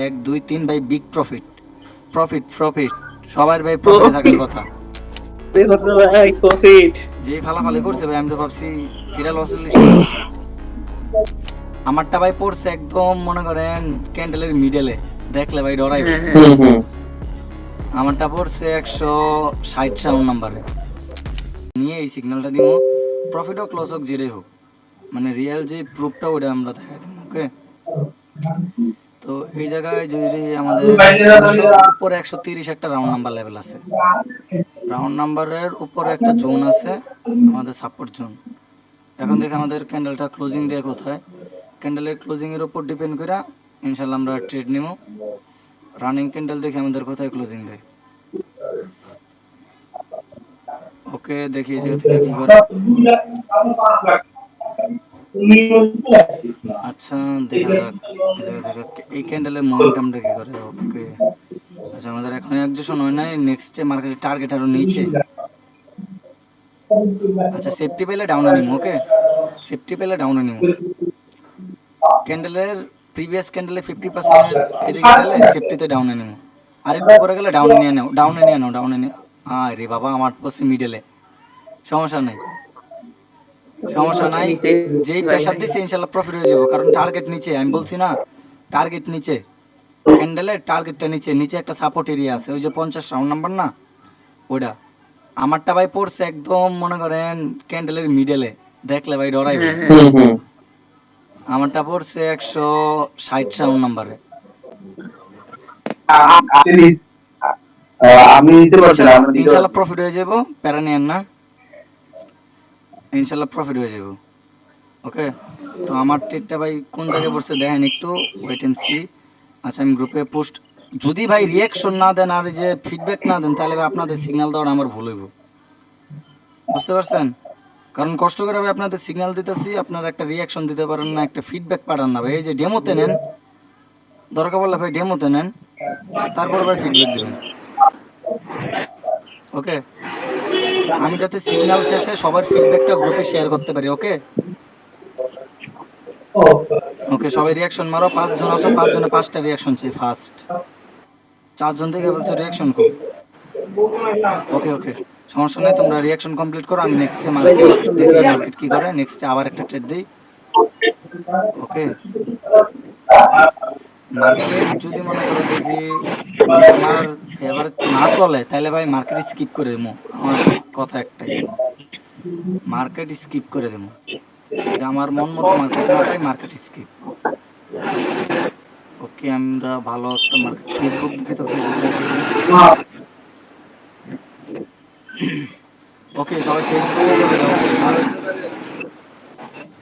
1 2 3 ভাই big profit profit profit সবার ভাই প্রফিটে থাকার কথা। ভাই প্রফিট যে ফালাফালি করছে ভাই আমি তো ভাবছি এরা লসের লিস্টে পড়ছে। আমারটা ভাই পড়ছে একদম মনে করেন ক্যান্ডেলের মিডলে, দেখলে ভাই ডরাই। আমারটা পড়ছে 160 রাউন্ড নাম্বারে। নিয়ে এই সিগন্যালটা দিব, প্রফিট হোক লস হোক যেটাই হোক, মানে রিয়েল যে প্রুফটা ওটা আমরা দেখাই দিব। ওকে, তো এই জায়গায় যদি আমাদের উপরে 130 একটা রাউন্ড নাম্বার লেভেল আছে, রাউন্ড নাম্বারের উপরে একটা জোন আছে আমাদের সাপোর্ট জোন। এখন দেখে আমাদের ক্যান্ডেলটা ক্লোজিং দেয় কোথায়, ক্যান্ডেলের ক্লোজিংয়ের উপর ডিপেন্ড করে ইনশাল্লাহ আমরা ট্রেড নিব। রানিং ক্যান্ডেল দেখে আমাদের কোথায় ক্লোজিং দেয়। ওকে, দেখি এই জায়গা থেকে কি করে। আচ্ছা দেখা যাক এই জায়গা থেকে এই ক্যান্ডেলের মোমেন্টামটা কি করে। ওকে, আচ্ছা আমাদের এখন একজোশন হয় নাই, নেক্সট মার্কেটের টার্গেট আরো নিচে। আচ্ছা সেফটি পেলে ডাউনে নিব। ওকে, সেফটি পেলে ডাউনে নিব। ক্যান্ডেলের প্রিভিয়াস ক্যান্ডেলে 50%-এর এদিকে গেলে সেফটিতে ডাউনে নিব, আরেকটু উপরে গেলে ডাউনে নিয়ে নাও, ডাউনে নিয়ে নাও, ডাউনে নিয়ে। আরে বাবা আমার পড়ছে মিডলে, সমস্যা নেই সমস্যা নাই, যেই প্রেশার দিচ্ছে ইনশাল্লাহ প্রফিট হয়ে যাবো, কারণ টার্গেট নিচে। আমি বলছি না টার্গেট নিচে, ক্যান্ডেলের টার্গেটটা নিচে, নিচে একটা সাপোর্ট এরিয়া আছে, ওই যে 50 রাউন্ড নাম্বার না ওইটা। আমারটা ভাই পড়ছে একদম মনে করেন ক্যান্ডেলের মিডলে, দেখলে ভাই ডরাই ভাই। আমারটা পড়ছে 160 রাউন্ড নাম্বারে। ইনশাল্লাহ প্রফিট হয়ে যাবো, প্যারা নিয়েন না, ইনশাল্লাহ প্রফিট হয়ে যাবো। ওকে, তো আমার ট্রেডটা ভাই কোন জায়গায় পড়ছে দেখেন একটু, ওয়েট এন্ড সি। আচ্ছা আমি গ্রুপে পোস্ট, যদি ভাই রিয়াকশন না দেন আর যে ফিডব্যাক না দেন তাহলে ভাই আপনাদের সিগন্যাল দেওয়ার আমার ভুল হইব, বুঝতে পারছেন? কারণ কষ্ট করে ভাই আপনাদের সিগন্যাল দিতেছি, আপনারা একটা রিয়াকশন দিতে পারেন না, একটা ফিডব্যাক পাঠান না ভাই। এই যে ডেমোতে নেন, দরকার পড়লে ভাই ডেমোতে নেন, তারপর ভাই ফিডব্যাক দিবেন। ওকে, আমি যাতে সিগন্যাল শেষে সবার ফিডব্যাকটা গ্রুপে শেয়ার করতে পারি। ওকে ওকে, সবাই রিয়াকশন মারো, 5 জন আছো, 5 জনে 5টা রিয়াকশন চাই ফার্স্ট। 4 জন থেকে বলছো রিয়াকশন কো। ওকে ওকে, সমস্যা নেই, তোমরা রিয়াকশন কমপ্লিট করো, আমি নেক্সটে মার্কেট দেখি মার্কেট কি করে, নেক্সটে আবার একটা ট্রেড দিই। ওকে, মার্কেট যদি মনে করো দেখি মানে আমার ফেভার না চলে তাহলে ভাই মার্কেট স্কিপ করে দেবো। আমার কথা একটাই, মার্কেট স্কিপ করে দেবো, যদি আমার মন মতো মার্কেট না পাই মার্কেট স্কিপ। ওকে, আমরা ভালো একটা মার্কেট, ফেসবুক দেখি তো, ফেসবুকে এসে দিই। ওকে সবাই ফেসবুকে চলে যাও, ফেসবুক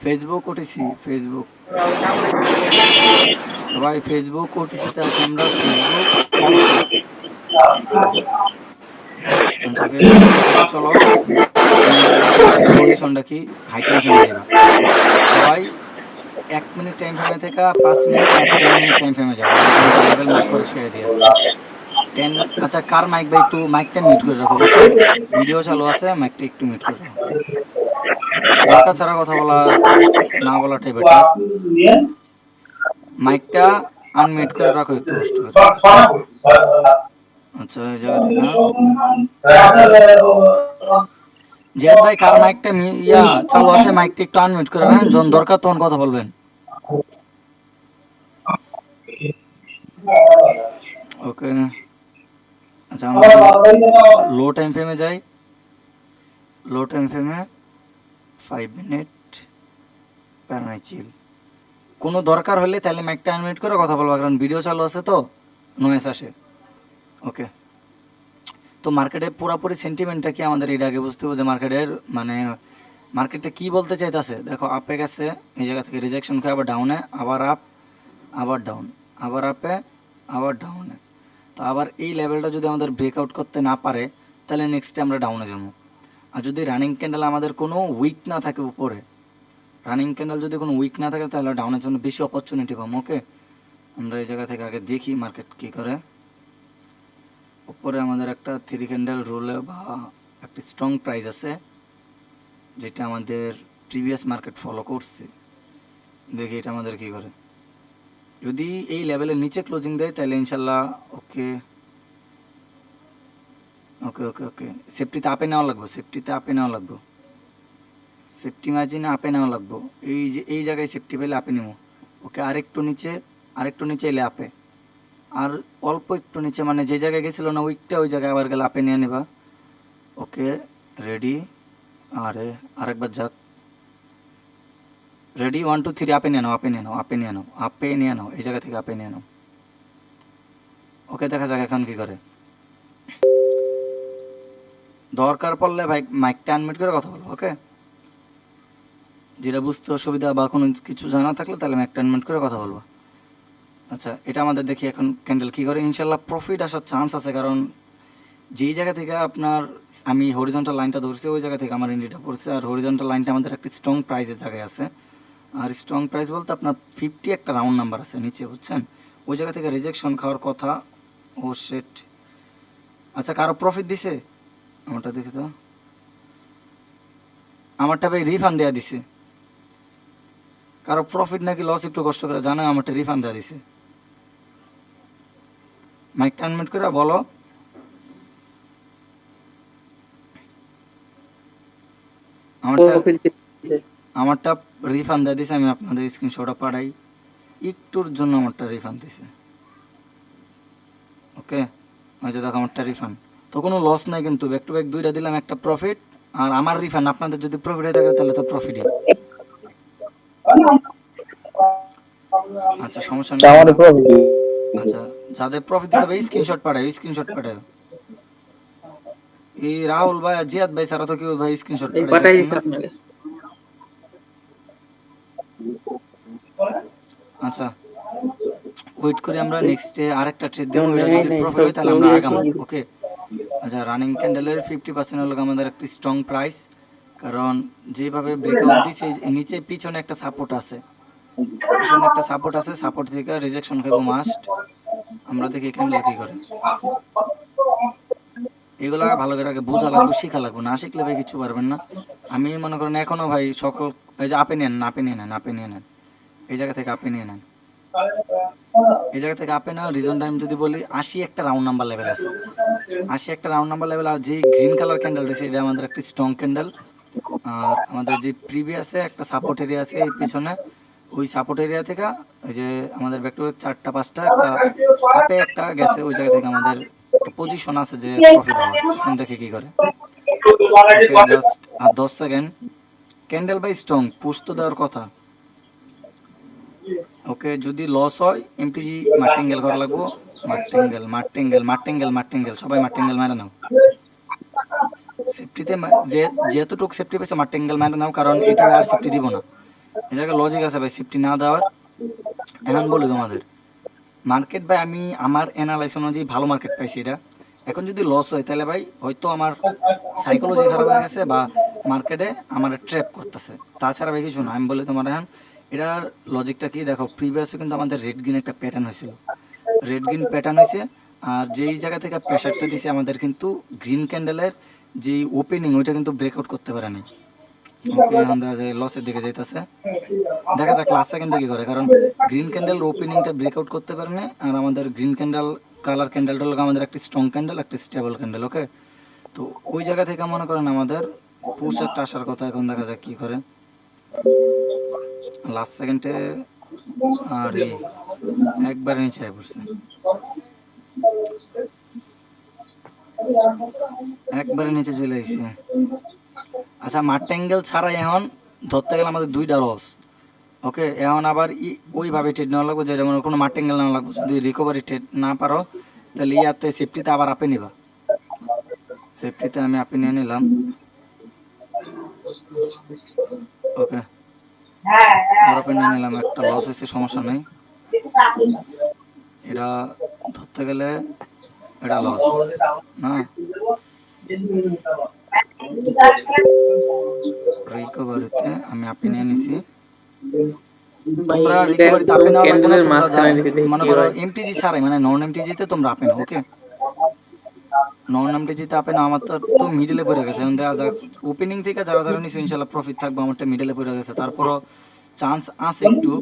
ফেসবুক ওটিসি, ফেসবুক সবাই ফেসবুক ওটিসিতে আসি আমরা, ফেসবুক ওটিসি। আচ্ছা ফেসবুক ওটিসিতে চলো, আমাদের ট্রেডের কন্ডিশনটা কি, হাই টাইম ফ্রেমে যাবা সবাই, 1 মিনিট টাইম ফ্রেমে থেকে 5 মিনিট আর 10 মিনিট টাইম ফ্রেমে যাবো। আমি তোমাদের লেভেল মার্ক করে ছেড়ে দিয়ে আসছি 10। আচ্ছা কার মাইক ভাই একটু মাইকটা মিউট করে রাখো, বুঝছো? ভিডিও চালু আছে, মাইকটা একটু মিউট করে রাখো, দরকার ছাড়া কথা বলা না বলাটাই বেটার। মাইকটা আনমিউট করে রাখো একটু কষ্ট করে। আচ্ছা এই জায়গা থেকে জিয়াদ ভাই কার মাইকটা চালু আছে, মাইকটা একটু আনমিউট করে রাখেন, যখন দরকার তখন কথা বলবেন। ওকে, আচ্ছা আমরা লো টাইম ফ্রেমে যাই, লো টাইম ফ্রেমে 5 মিনিট প্যারানাই চিল। কোনো দরকার হলে তাহলে মাইকটা আনমিউট করে কথা বলবো, কারণ ভিডিও চালু আছে তো নয়েস আসে। ওকে, তো মার্কেটের পুরোপুরি সেন্টিমেন্টটা কি আমাদের এটা আগে বুঝতে হবে, যে মার্কেটের মানে মার্কেটটা কি বলতে চাইতেছে। দেখো আপে গেছে, এই জায়গা থেকে রিজেকশন খায় আবার ডাউনে, আবার আপ, আবার ডাউন, আবার আপে, আবার ডাউনে। তো আবার এই লেভেলটা যদি আমাদের ব্রেকআউট করতে না পারে তাহলে নেক্সটে আমরা ডাউনে যাবো। আর যদি রানিং ক্যান্ডেল আমাদের কোনো উইক না থাকে উপরে, রানিং ক্যান্ডেল যদি কোনো উইক না থাকে তাহলে ডাউনের জন্য বেশি অপরচুনিটি পাবো। ওকে, আমরা এই জায়গা থেকে আগে দেখি মার্কেট কী করে। উপরে আমাদের একটা 3 ক্যান্ডেল রোলে বা একটা স্ট্রং প্রাইস আছে, যেটা আমাদের প্রিভিয়াস মার্কেট ফলো করছে, দেখি এটা আমাদের কী করে। যদি এই লেভেলের নিচে ক্লোজিং দেয় তাহলে ইনশাল্লাহ ওকে ওকে ওকে ওকে সেফটিতে আপে নেওয়া লাগবে, সেফটিতে আপে নেওয়া লাগবে, সেফটি মার্জিনে আপে নেওয়া লাগবে। এই যে এই জায়গায় সেফটি পেলে আপে নেবো। ওকে আরেকটু নিচে এলে আপে, আর অল্প একটু নিচে মানে যে জায়গায় গেছিলো না উইকটা ওই জায়গায় আবার গেলে আপে নিয়ে নেবা। ওকে রেডি, আরে আরেকবার যাক, রেডি 1 2 3 আপে নিয়ে নাও, আপে নিয়ে নাও, আপে নিয়ে নাও, আপে নিয়ে নাও, এই জায়গা থেকে আপে নিয়ে নাও। ওকে দেখা যাক এখন কি করে। দরকার পড়লে ভাই মাইকটা আনমিউট করে কথা বলবো। ওকে, যেটা বুঝতে অসুবিধা বা কোনো কিছু জানা থাকলে তাহলে মাইকটা আনমিউট করে কথা বলবো। আচ্ছা এটা আমাদের দেখি এখন ক্যান্ডেল কী করে। ইনশাল্লাহ প্রফিট আসার চান্স আছে, কারণ যেই জায়গা থেকে আপনার আমি হরিজন্টাল লাইনটা ধরছি ওই জায়গা থেকে আমার এন্ট্রিটা পড়ছে, আর হরিজন্টাল লাইনটা আমাদের একটা স্ট্রং প্রাইসের জায়গায় আছে। আর স্ট্রং প্রাইস বলতে আপনার 50 একটা রাউন্ড নাম্বার আছে নিচে, বুঝছেন? ওই জায়গা থেকে রিজেকশন খাওয়ার কথা। ও সেট, আচ্ছা কারো প্রফিট দিছে? আমারটা দেখে তো, আমারটা ভাই রিফান্ড দেওয়া দিছে। কারো প্রফিট নাকি লস একটু কষ্ট করে জানে, আমারটা রিফান্ড দেওয়া দিছে। মাইকটা আনমিউট করে বলো। আমারটা রিফান্ড দিয়ে দিছে, আমি আপনাদের স্ক্রিনশটটা পাঠাই। একটুর জন্য আমারটা রিফান্ড দিছে। ওকে ওই যে দেখো আমারটা রিফান্ড, তো কোনো লস নাই কিন্তু, ব্যাক টু ব্যাক দুইটা দিলাম, একটা প্রফিট আর আমার রিফান্ড। আপনাদের যদি প্রফিট হয়ে থাকে তাহলে তো প্রফিটই। আচ্ছা সমস্যা নেই। আচ্ছা যাদের প্রফিট দিছে ভাই স্ক্রিনশট পাঠায়, স্ক্রিনশট পাঠায়। এই রাহুল ভাই জিয়াদ ভাই সারা তো কেউ ভাই স্ক্রিনশট পাঠাই না। আচ্ছা ওয়েট করি আমরা, নেক্সটে আরেকটা ট্রেড দেবো, এটা যদি প্রফিট হয় তাহলে আমরা আগাম। ওকে আচ্ছা রানিং ক্যান্ডেলের 50% হলো আমাদের একটি স্ট্রং প্রাইস, কারণ যেভাবে ব্রেকআউট দিছে নিচে পিছনে একটা সাপোর্ট আছে, পিছনে একটা সাপোর্ট আছে, সাপোর্ট থেকে রিজেকশন খাবো মাস্ট। আমরা দেখি ক্যান্ডেল কী করে। এগুলো ভালো করে আগে বোঝা লাগবে, শেখা লাগবে, না শিখলে ভাই কিছু পারবেন না। আমি মনে করেন এখনও ভাই সকল এই যে আপে নেন, আপে নিয়ে নেন, আপে নিয়ে নেন, এই জায়গা থেকে আপে নিয়ে নেন, এই জায়গা থেকে আপে নেওয়া। রিজন টাইম যদি বলি 80 একটা রাউন্ড নাম্বার লেভেল আছে, 80 একটা রাউন্ড নাম্বার লেভেল। আর যে গ্রিন কালার ক্যান্ডেল রয়েছে এটা আমাদের একটা স্ট্রং ক্যান্ডেল। আর আমাদের যে প্রিভিয়াসে একটা সাপোর্ট এরিয়া আছে এই পিছনে, ওই সাপোর্ট এরিয়া থেকে ওই যে আমাদের ব্যাক টু ব্যাক 4টা 5টা একটা আপে একটা গেছে, ওই জায়গা থেকে আমাদের একটা পজিশন আছে যে প্রফিট হওয়ার। এখন দেখে কী করে। ওকে জাস্ট আর 10 second. Candle by strong push তো দেওয়ার কথা। ওকে যদি লস হয় এমটিজি মার্টিঙ্গেল করা লাগবো, মার্টিঙ্গেল মার্টিঙ্গেল মার্টিঙ্গেল মার্টিঙ্গেল, সবাই মার্টিঙ্গেল মেরে নাও। সেফটিতে যেতটুকু সেফটি পেয়েছে মার্টিঙ্গেল মেরে নাও, কারণ এটা আর সেফটি দিব না। এই জায়গায় লজিক আছে ভাই সেফটি না দেওয়ার। এখন বলি তোমাদের মার্কেট ভাই, আমি আমার অ্যানালাইস অনুযায়ী ভালো মার্কেট পাইছি এটা। এখন যদি লস হয় তাহলে ভাই হয়তো আমার সাইকোলজি খারাপ হয়ে গেছে বা মার্কেটে আমার ট্র্যাপ করতেছে, তাছাড়া ভাই কিছু না। আমি বলি তোমার এখন এটার লজিকটা কি দেখো, প্রিভিয়াসে কিন্তু আমাদের রেড গ্রিন একটা প্যাটার্ন হয়েছিল, রেড গ্রিন প্যাটার্ন হয়েছে। আর যেই জায়গা থেকে প্রেশারটা দিছে আমাদের কিন্তু গ্রিন ক্যান্ডেলের যে ওপেনিং ওইটা কিন্তু ব্রেকআউট করতে পারে নাই। ওকে এখন দেখা যায় লসের দিকে যাইতেছে, দেখা যাক লাস্ট সেকেন্ডে কী করে, কারণ গ্রিন ক্যান্ডেল ওপেনিংটা ব্রেকআউট করতে পারে না। আর আমাদের গ্রিন ক্যান্ডেল কালার ক্যান্ডেলটা হলো আমাদের একটা স্ট্রং ক্যান্ডেল, একটা স্টেবল ক্যান্ডেল। ওকে তো ওই জায়গা থেকে মনে করেন আমাদের পুশ একটা আসার কথা, এখন দেখা যাক কী করে লাস্ট সেকেন্ডে। আর একবারে নিচে আয় পড়ছে, একবারে নিচে চলে আসছে। আচ্ছা মার্টিঙ্গেল ছাড়াই এখন ধরতে গেলে আমাদের দুইটা লস। ওকে এখন আবার ওইভাবে ট্রেড নেওয়া লাগবে, যে যেমন কোনো মার্টিঙ্গেল নেওয়া লাগবে। যদি রিকভারি ট্রেড না পারো তাহলে ইয়াতে সেফটিতে আবার আপে নিবা, সেফটিতে আমি আপে নিয়ে নিলাম। ওকে আবার আপে নিয়ে নিলাম, একটা লস হয়েছে সমস্যা নেই। এটা ধরতে গেলে এটা লস না, রিকভারিতে আমি আপে নিয়ে নিছি। তোমরা রিকভারিতে আপে নেওয়া লাগবে না, তোমরা জাস্ট মনে করো এমটিজি ছাড়াই মানে নন এমটিজিতে তোমরা আপে নাও। ওকে নন এমটিজিতে আপে নাও। আমার তো মিডলে পড়ে গেছে, এখন দেখা যাক ওপেনিং থেকে যারা যারা নিচ্ছে ইনশাল্লাহ প্রফিট থাকবে। আমারটা মিডলে পড়ে গেছে, তারপরও চান্স আছে একটু।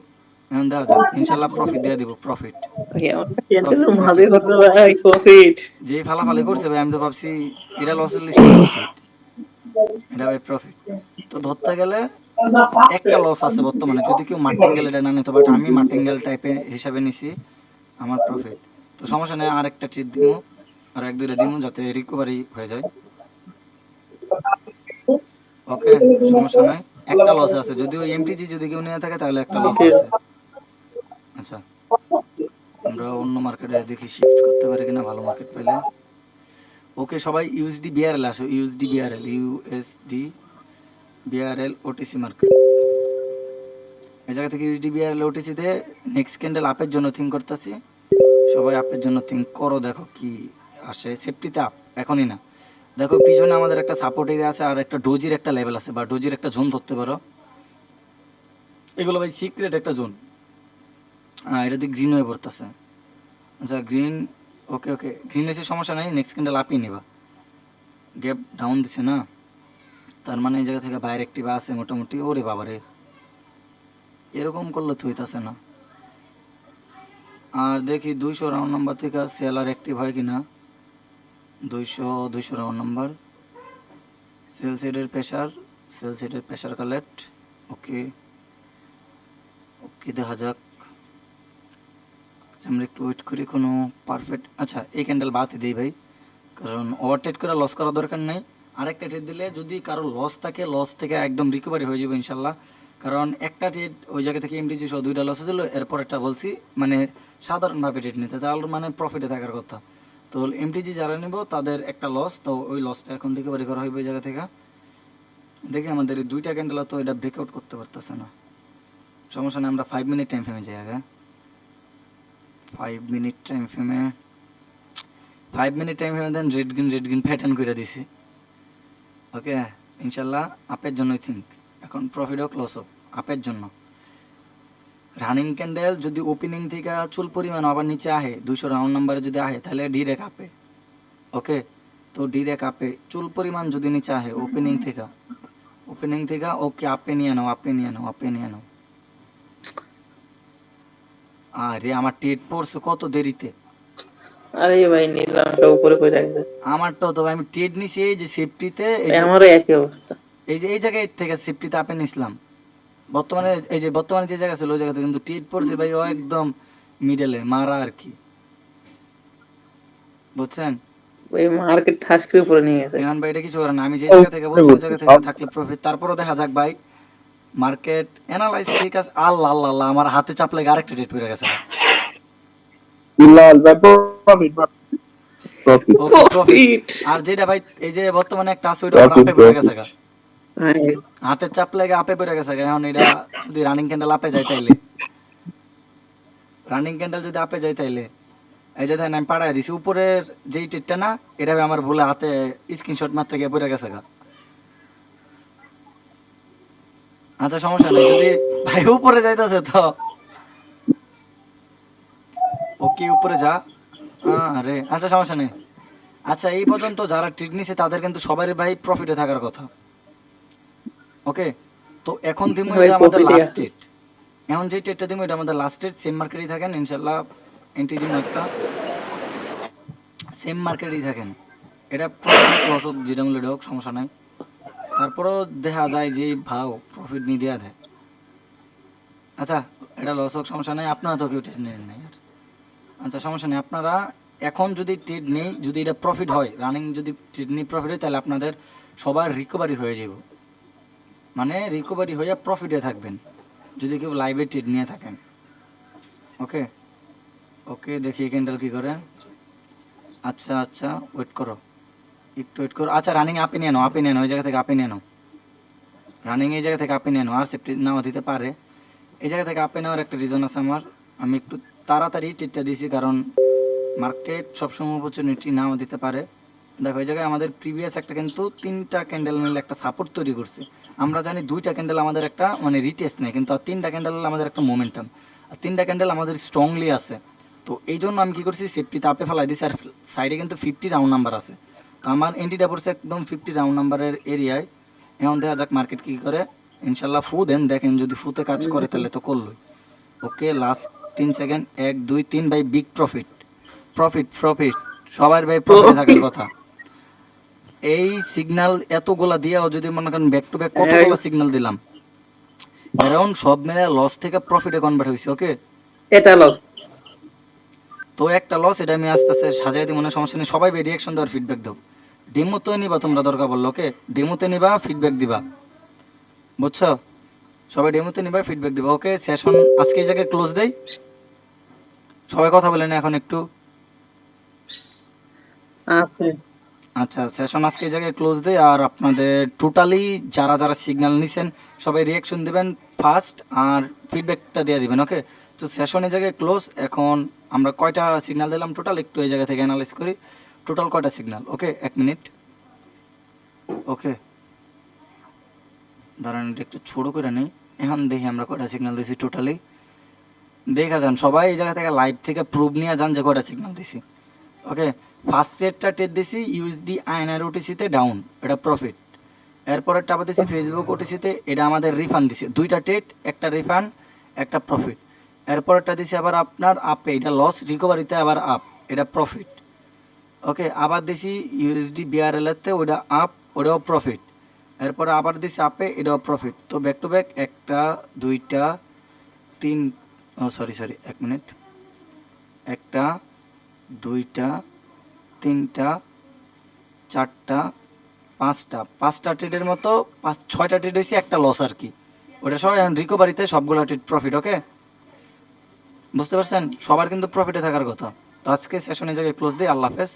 এখন দেওয়া যাক, ইনশাল্লাহ প্রফিট দিয়ে দিব, প্রফিট ভাই আমার ক্যান্ডেল প্রফিট মাঝে প্রফিট করছে ভাই প্রফিট। যে ফালাফালি করছে ভাই, আমি তো ভাবছি এটা লসের লিস্টে বলছি, এটা ভাই প্রফিট। তো ধরতে গেলে একটা লস আছে বর্তমানে, যদি কেউ মার্টিঙ্গেল এটা না নিতে, বাট আমি মার্টিঙ্গেল টাইপের হিসাবে নিছি, আমার প্রফিট। তো সমস্যা নেই, আর একটা ট্রিট দিমু, আর এক দুইটা দিমু যাতে রিকভারি হয়ে যায়। ওকে, সমস্যা নাই, একটা লস আছে, যদিও এমটিজি যদি কেউ নিয়ে থাকে তাহলে একটা লস আছে। আচ্ছা, আমরা অন্য মার্কেটে দেখি শিফট করতে পারি কিনা, ভালো মার্কেট পেলে। ওকে সবাই ইউএসডি বিআরএল আসো, USD BRL, USD BRL OTC market. এই জায়গা থেকে ইউএসডি বিআরএল ওটিসিতে নেক্সট ক্যান্ডেল আপের জন্য থিঙ্ক করতেছি, সবাই আপের জন্য থিঙ্ক করো, দেখো কি আসে। সেফটিতে আপ এখনই না, দেখো পিছনে আমাদের একটা সাপোর্ট এরিয়া আছে আর একটা ডোজির একটা লেভেল আছে, বা ডোজির একটা জোন ধরতে পারো। এগুলো ভাই সিক্রেট একটা জোন। এটা দিয়ে গ্রিন হয়ে পড়তেছে। আচ্ছা গ্রিন, ওকে ওকে, গ্রিন এসে সমস্যা নাই, নেক্সট ক্যান্ডেল আপই নিবা। গ্যাপ ডাউন দিছে না, তার মানে এই জায়গা থেকে বাইরে একটি বা আছে মোটামুটি। ওরে বাবারে, এরকম করলে তো হইতাছে না। আর দেখি 200 রাউন্ড নাম্বার থেকে সেলার অ্যাক্টিভ হয় কিনা। 200 রাউন্ড নাম্বার, সেল সাইডের প্রেশার, সেল সাইডের প্রেশার কালেক্ট। ওকে ওকে, দেখা যাক, আমরা একটু ওয়েট করি কোনো পারফেক্ট। আচ্ছা এই ক্যান্ডেল বাদই দিই ভাই, কারণ ওভারটেড করে লস করার দরকার নেই। আরেকটা ট্রেড দিলে যদি কারো লস থাকে, লস থেকে একদম রিকভারি হয়ে যাবে ইনশাল্লাহ। কারণ একটা ট্রেড ওই জায়গা থেকে এমডিজি সহ 2টা লস হয়েছিল, এরপর একটা বলছি মানে সাধারণভাবে ট্রেড নিতে, তাহলে মানে প্রফিটে থাকার কথা। তো এমটিজি যারা নেব তাদের একটা লস, তো ওই লসটা এখন রিকভারি করা হবে ওই জায়গা থেকে। দেখি আমাদের এই 2টা ক্যান্ডেল তো এটা ব্রেকআউট করতে পারতেছে না, সমস্যা নেই, আমরা 5 মিনিট টাইম ফ্রেমে যাই আগে। 5 মিনিট টাইম ফ্রেমে, 5 মিনিট টাইম ফ্রেমে দেন রেড গ্রিন প্যাটার্ন করে দিছি। ওকে ইনশাল্লাহ আপের জন্যই থিঙ্ক, এখন প্রফিট হোক লস হোক আপের জন্য। রানিং ক্যান্ডেল যদি ওপেনিং থেকে চুল পরিমাণ আবার নিচে আহে, 200 রাউন্ড নাম্বারে যদি আহে তাহলে ডিরেক্ট আপে। ওকে, তো ডিরেক্ট আপে চুল পরিমাণ যদি নিচে আহে ওপেনিং থেকে ওকে আপে নিয়ে নাও, আপে নিয়ে নাও, আপে নিয়ে নাও। আরে আমার টেট পড়ছে কত দেরিতে। আরে ভাই নিলাম সব উপরে কই রাখছে, আমারটাও তো ভাই, আমি টেট নিছি এই যে সেফটিতে, আমারও একই অবস্থা। এই যে এই জায়গায় থেকে সেফটিতে আপে নিছিলাম। বর্তমানে এই যে বর্তমানে যে জায়গা ছিল ওই জায়গাতে কিন্তু টেট পড়ছে ভাই, ও একদম মিডলে মারা আর কি, বুঝছেন। ওই মার্কেট ঠাস করে উপরে নিয়ে গেছে। এখন ভাই এটা কিছু করে না, আমি যে জায়গা থেকে বলছি ওই জায়গা থেকে থাকলে প্রফিট। তারপরও দেখা যাক ভাই, মার্কেট অ্যানালাইজ ঠিক আছে। আল্লাহ আল্লাহ আল্লাহ, আমার হাতে চাপ লাগে আরেকটা ডেট পড়ে গেছে। ওকে প্রফিট। আর যেটা ভাই এই যে বর্তমানে একটা আছে ওইটা আমার আপে পড়ে গেছে গা, হাতের চাপ লাগে আপে পড়ে গেছে গা। এখন এটা যদি রানিং ক্যান্ডেল আপে যায় তাইলে, রানিং ক্যান্ডেল যদি আপে যায় তাইলে এই যে দেখেন আমি পাড়ায় দিছি উপরের যেই টেটটা না, এটা আমার ভুলে হাতে স্ক্রিনশট মারতে গিয়ে পড়ে গেছে গা। আচ্ছা সমস্যা নেই, যদি ভাই উপরে যাইতেছে তো ওকে উপরে যা। আরে আচ্ছা সমস্যা নেই। আচ্ছা এই পর্যন্ত যারা ট্রিট নিছে তাদের কিন্তু সবারই ভাই প্রফিটে থাকার কথা। ওকে, তো এখন দিমু এটা আমাদের লাস্ট ট্রিট, এখন যে ট্রিটটা দিমু এটা আমাদের লাস্ট ট্রিট। সেম মার্কেটেই থাকেন ইনশাল্লাহ, এন্ট্রি দিমু একটা, সেম মার্কেটেই থাকেন। এটা প্রফিট লস হোক যেটা মূল্য হোক সমস্যা নাই, তারপরেও দেখা যায় যে ভাও প্রফিট নিয়ে দেওয়া দেয়। আচ্ছা এটা লস হোক সমস্যা নেই, আপনারা তো কেউ ট্রেড নেন নাই আর। আচ্ছা সমস্যা নেই, আপনারা এখন যদি ট্রেড নেই, যদি এটা প্রফিট হয়, রানিং যদি ট্রেড নিয়ে প্রফিট হয়, তাহলে আপনাদের সবার রিকভারি হয়ে যাব, মানে রিকভারি হয়ে প্রফিটে থাকবেন যদি কেউ লাইভে ট্রেড নিয়ে থাকেন। ওকে ওকে, দেখি ক্যান্ডেল কী করে। আচ্ছা আচ্ছা ওয়েট করো, একটু ওয়েট করো। আচ্ছা রানিং আপে নিয়ে নাও, আপে নিয়ে নাও, ওই জায়গা থেকে আপে নিয়ে নাও, রানিং এই জায়গা থেকে আপে নিয়ে নাও। আর সেফটি নাও দিতে পারে, এই জায়গা থেকে আপে নেওয়ার একটা রিজন আছে আমার। আমি একটু তাড়াতাড়ি ট্রেডটা দিয়েছি কারণ মার্কেট সবসময় অপরচুনিটি নাও দিতে পারে। দেখো এই জায়গায় আমাদের প্রিভিয়াস একটা কিন্তু 3টা ক্যান্ডেল মিলে একটা সাপোর্ট তৈরি করছে। আমরা জানি 2টা ক্যান্ডেল আমাদের একটা মানে রিটেস্ট নেই, কিন্তু আর 3টা ক্যান্ডেল আমাদের একটা মোমেন্টাম, আর 3টা ক্যান্ডেল আমাদের স্ট্রংলি আছে। তো এই জন্য আমি কী করছি, সেফটিতে আপে ফেলাই দিচ্ছি। আর সাইডে কিন্তু 50 রাউন্ড নাম্বার আছে, তো আমার এন্ট্রিটা পড়ছে একদম 50 রাউন্ড নাম্বারের এরিয়ায়। এখন দেখা যাক মার্কেট কী করে। ইনশাল্লাহ ফু দেন, দেখেন যদি ফুতে কাজ করে তাহলে তো করলোই, ওকে লাস্ট 3 সেকেন্ড, 1 2 3 ভাই বিগ প্রফিট প্রফিট প্রফিট সবার ভাই প্রফিটে থাকার কথা। এই সিগন্যাল এতগুলা দিয়েও যদি মনে করেন ব্যাক টু ব্যাক কতগুলো সিগন্যাল দিলাম, অ্যারাউন্ড সব মিলে লস থেকে প্রফিটে কনভার্ট হয়েছে। ওকে, এটা লস। তো একটা লস, এটা আমি আস্তে আস্তে সাজাই দিই, মনে সমস্যা নেই। সবাই রিয়াকশন দেওয়ার ফিডব্যাক দাও, ডেমোতে নিবা তোমরা দরকার বললো। ওকে, ডেমোতে নিবা, ফিডব্যাক দিবা, বুঝছো? সবাই ডেমোতে নিবা, ফিডব্যাক দিবা। ওকে, সেশন আজকে এই জায়গায় ক্লোজ দেই। সবাই কথা বলেন এখন একটু। আচ্ছা আচ্ছা, সেশন আজকে এই জায়গায় ক্লোজ দেই। আর আপনাদের টোটালি যারা যারা সিগন্যাল নিছেন সবাই রিয়াকশন দিবেন ফার্স্ট, আর ফিডব্যাকটা দিয়ে দিবেন। ওকে, তো সেশন এই জায়গায় ক্লোজ। এখন আমরা কয়টা সিগন্যাল দিলাম টোটাল একটু এই জায়গা থেকে অ্যানালাইজ করি। টোটাল কয়টা সিগন্যাল? ওকে, 1 মিনিট। ওকে, দাঁড়ান এটা একটু ছোট করে নেই। এখন দেখি আমরা কয়টা সিগন্যাল দিছি টোটালি। দেখা যান সবাই এই জায়গা থেকে লাইভ থেকে প্রুফ নিয়ে যান যে কয়টা সিগন্যাল দিছি। ওকে, ফার্স্ট ট্রেডটা ট্রেড দিছি ইউএসডি আইএনআর ওটিসিতে ডাউন, এটা প্রফিট। এরপরেরটা আবার দিছি ফেসবুক ওটিসিতে, এটা আমাদের রিফান্ড দিছি। দুইটা ট্রেড, একটা রিফান্ড একটা প্রফিট। এরপরেরটা দিছি আবার আপনার আপে, এটা লস, রিকভারিতে আবার আপ, এটা প্রফিট। ওকে, আবার দিছি ইউএসডি বিআরএলতে, ওইটা আপ, ওটাও প্রফিট। এরপরে আবার দিছি আপে, এটাও প্রফিট। তো ব্যাক টু ব্যাক একটা দুইটা তিন, সরি 1 মিনিট, একটা দুইটা তিনটা চারটা পাঁচটা ট্রেডের মতো 6টা ট্রেড হয়েছে, একটা লস আর কি। ওটা সবাই এখন রিকভারিতে, সবগুলো ট্রেড প্রফিট। ওকে, বুঝতে পারছেন? সবার কিন্তু প্রফিটে থাকার কথা। তো আজকে সেশনের জায়গায় ক্লোজ দিই। আল্লাহ হাফেজ।